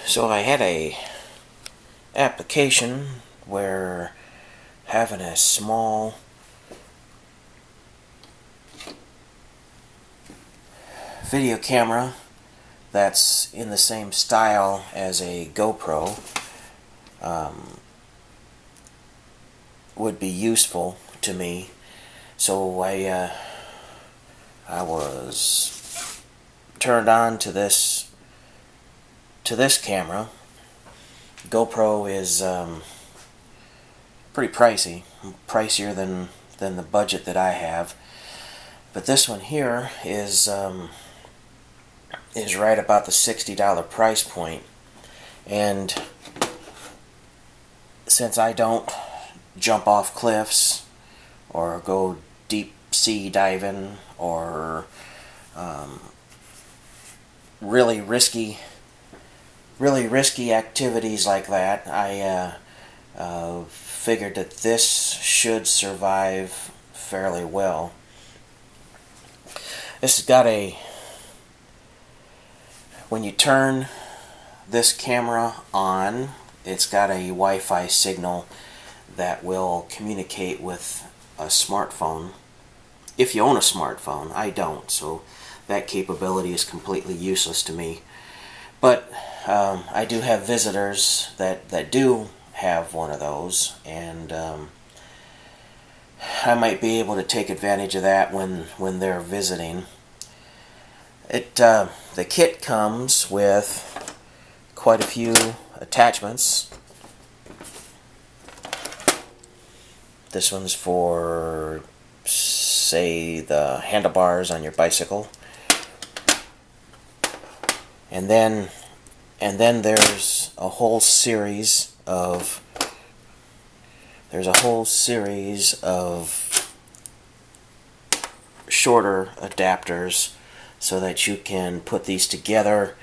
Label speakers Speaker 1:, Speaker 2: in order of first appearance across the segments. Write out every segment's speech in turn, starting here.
Speaker 1: So I had a application where having a small video camera that's in the same style as a GoPro would be useful to me. So I was turned on to this camera. GoPro is pretty pricey, pricier than the budget that I have. But this one here is right about the $60 price point. And since I don't jump off cliffs or go deep sea diving or really risky activities like that, I figured that this should survive fairly well. This has got when you turn this camera on, it's got a Wi-Fi signal that will communicate with a smartphone. If you own a smartphone, I don't, so that capability is completely useless to me. But I do have visitors that do have one of those, and I might be able to take advantage of that when they're visiting. The kit comes with quite a few attachments. This one's for, say, the handlebars on your bicycle. And then there's a whole series of shorter adapters so that you can put these together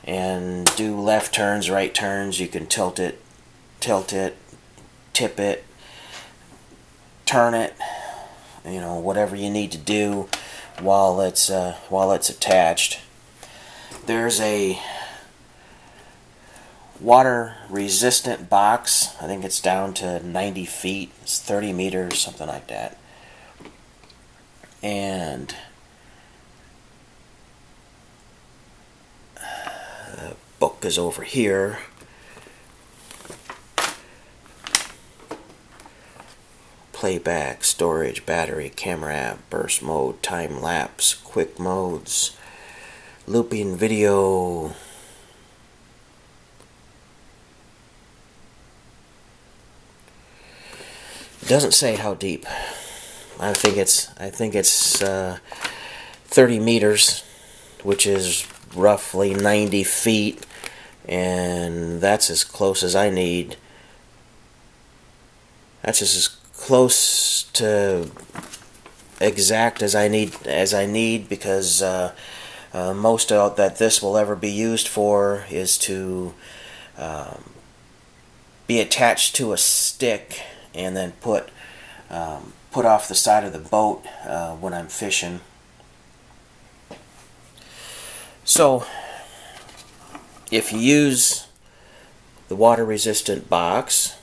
Speaker 1: and do left turns, right turns. You can tilt it, tip it, turn it, whatever you need to do while it's attached. There's a water resistant box. I think it's down to 90 feet. It's 30 meters, something like that. And the book is over here. Playback, storage, battery, camera app, burst mode, time lapse, quick modes, looping video. It doesn't say how deep. I think it's 30 meters, which is roughly 90 feet, and that's as close as I need. That's just as close to exact as I need because most of that this will ever be used for is to be attached to a stick and then put off the side of the boat when I'm fishing. So if you use the water resistant box,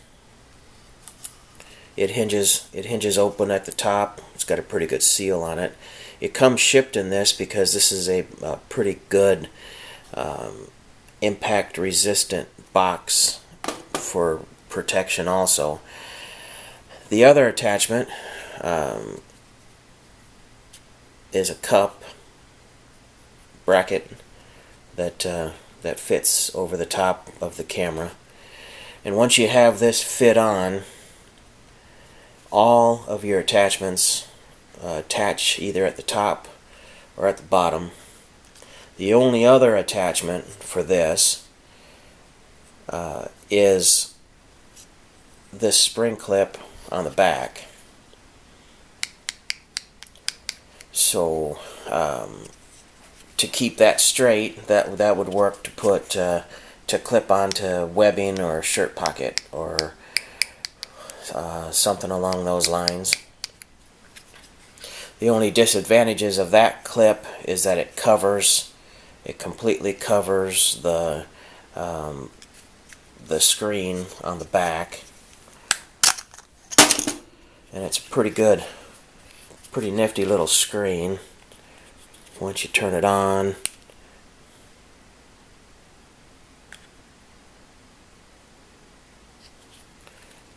Speaker 1: it hinges open at the top. It's got a pretty good seal on it. It comes shipped in this because this is a pretty good impact resistant box for protection also. The other attachment is a cup bracket that fits over the top of the camera. And once you have this fit on, all of your attachments attach either at the top or at the bottom. The only other attachment for this is this spring clip on the back. So to keep that straight, that would work to put to clip onto webbing or a shirt pocket or something along those lines. The only disadvantages of that clip is that it completely covers the the screen on the back, and it's a pretty nifty little screen once you turn it on.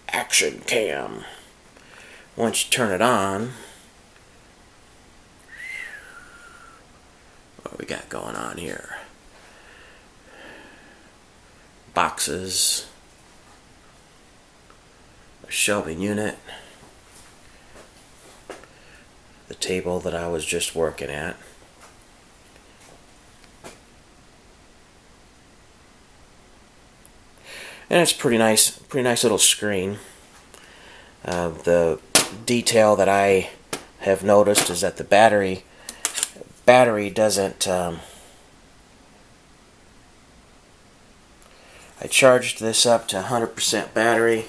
Speaker 1: Action cam. Once you turn it on, what we got going on here? Boxes, a shelving unit, the table that I was just working at, and it's pretty nice little screen. The detail that I have noticed is that the battery doesn't. I charged this up to 100% battery,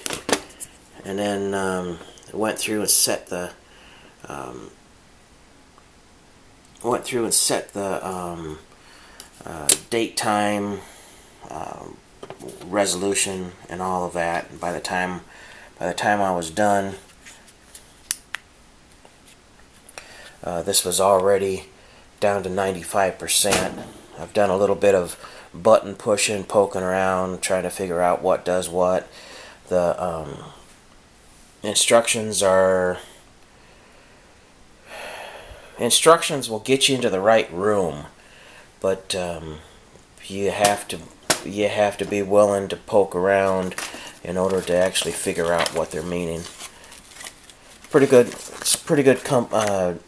Speaker 1: and then went through and set the date, time, resolution, and all of that. And by the time I was done, this was already down to 95%. I've done a little bit of button pushing, poking around, trying to figure out what does what. The instructions will get you into the right room, but you have to be willing to poke around in order to actually figure out what they're meaning. It's pretty good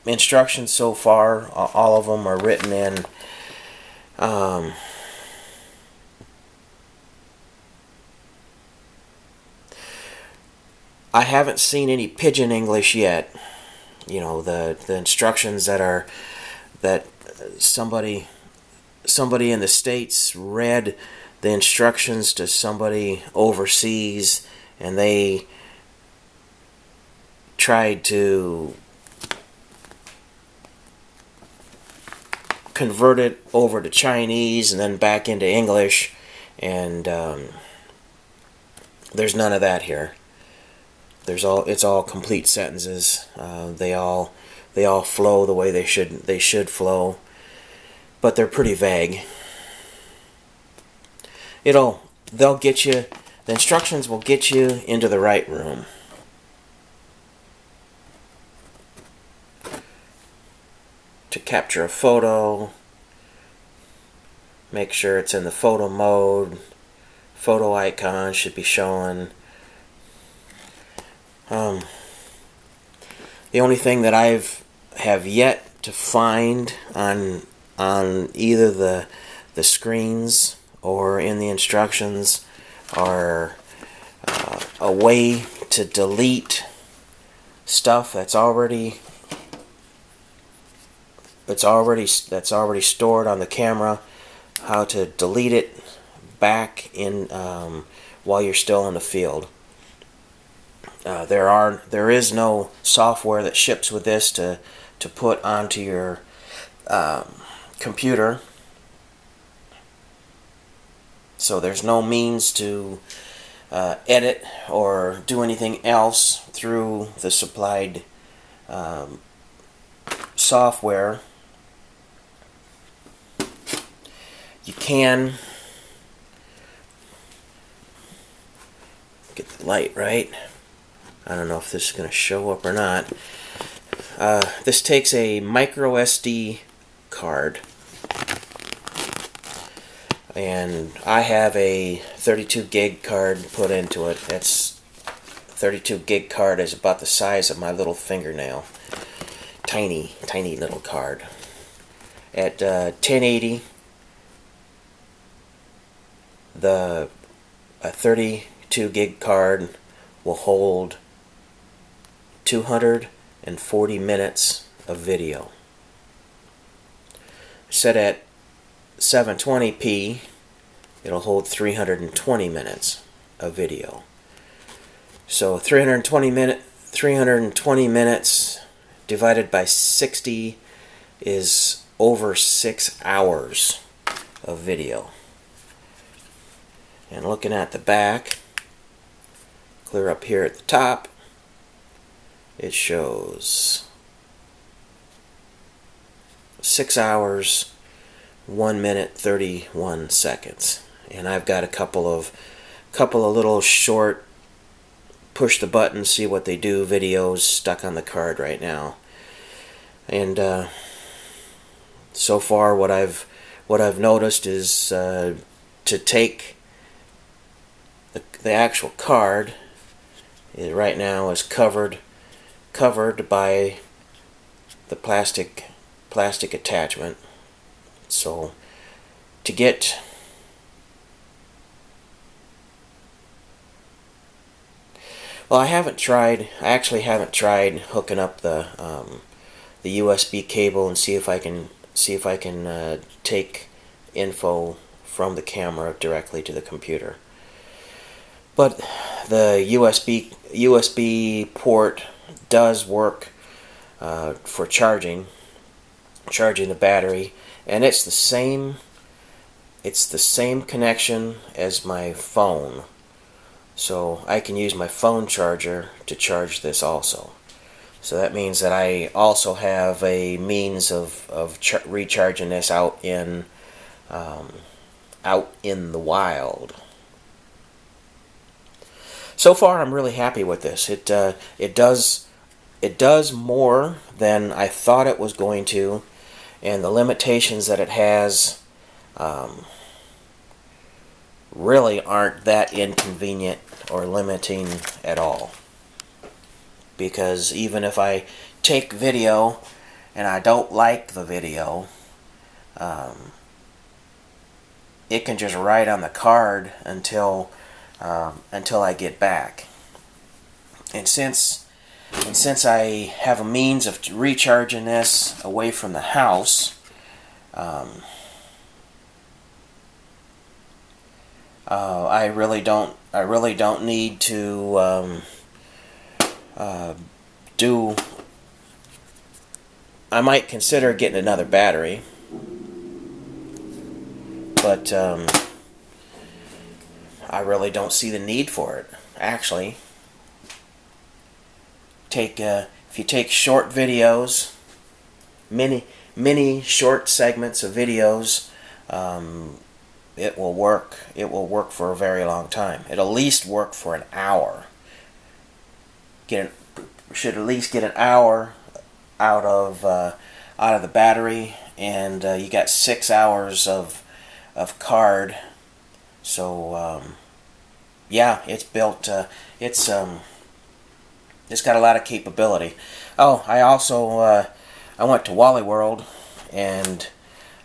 Speaker 1: instructions so far. All of them are written in I haven't seen any pidgin English yet. You know, the instructions that somebody in the States read the instructions to somebody overseas, and they tried to convert it over to Chinese and then back into English, and there's none of that here. It's all complete sentences. They all flow the way they should flow, but they're pretty vague. They'll get you. The instructions will get you into the right room. To capture a photo, make sure it's in the photo mode. Photo icon should be showing. The only thing that have yet to find on either the screens or in the instructions are a way to delete stuff that's already stored on the camera. How to delete it back in while you're still in the field. There is no software that ships with this to put onto your computer, so there's no means to edit or do anything else through the supplied software. You can get the light right. I don't know if this is going to show up or not. This takes a micro SD card, and I have a 32 gig card put into it. That's 32 gig card is about the size of my little fingernail. Tiny little card. At 1080, a 32 gig card will hold 240 minutes of video. Set at 720p, it'll hold 320 minutes of video. So 320 minutes divided by 60 is over 6 hours of video. And looking at the back, clear up here at the top, it shows 6 hours, 1 minute, 31 seconds. And I've got a couple of little short push the button, see what they do videos stuck on the card right now. And so far what I've noticed is to take the actual card, it right now is covered by the plastic attachment. So to get I actually haven't tried hooking up the USB cable and see if I can take info from the camera directly to the computer. But the USB port does work for charging the battery, and it's the same connection as my phone. So I can use my phone charger to charge this also. So that means that I also have a means of recharging this out in the wild. So far, I'm really happy with this. It does more than I thought it was going to, and the limitations that it has really aren't that inconvenient or limiting at all. Because even if I take video and I don't like the video, it can just write on the card until I get back. And since I have a means of recharging this away from the house, I really don't need to I might consider getting another battery, but I really don't see the need for it. Actually, if you take short videos, mini short segments of videos, it will work. It will work for a very long time. It'll at least work for an hour. Should at least get an hour out of the battery, and you got 6 hours of card. So yeah, it's built. It's got a lot of capability. Oh, I also I went to Wally World, and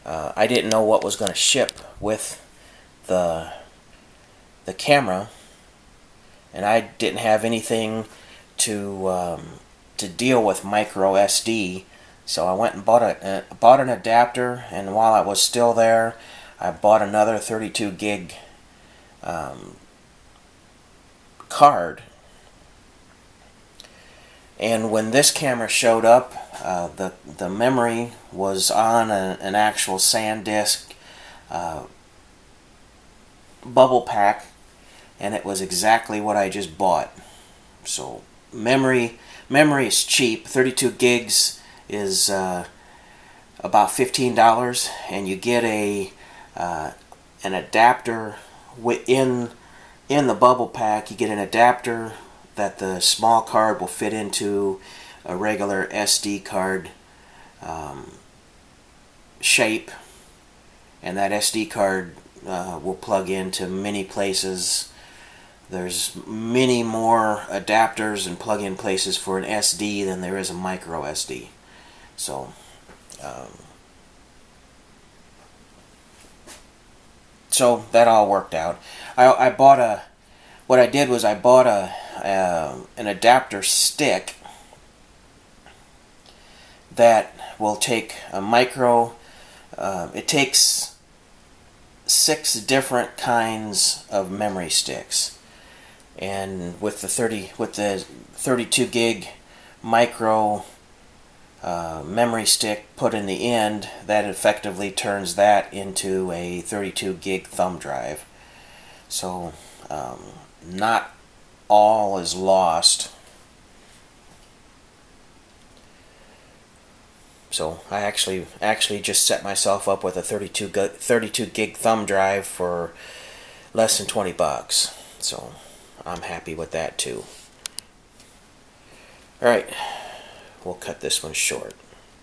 Speaker 1: I didn't know what was going to ship with the camera, and I didn't have anything to deal with micro SD, so I went and bought an adapter, and while I was still there, I bought another 32 gig card. And when this camera showed up, the memory was on an actual SanDisk bubble pack, and it was exactly what I just bought. So memory is cheap. 32 gigs is about $15, and you get an adapter in the bubble pack. You get an adapter that the small card will fit into a regular SD card shape, and that SD card will plug into many places. There's many more adapters and plug-in places for an SD than there is a micro SD. So so that all worked out. What I did was I bought an adapter stick that will take a micro. It takes 6 different kinds of memory sticks, and with the 32 gig micro memory stick put in the end, that effectively turns that into a 32 gig thumb drive. So not all is lost. So I actually just set myself up with a 32 gig thumb drive for less than 20 bucks. So I'm happy with that too. All right, we'll cut this one short.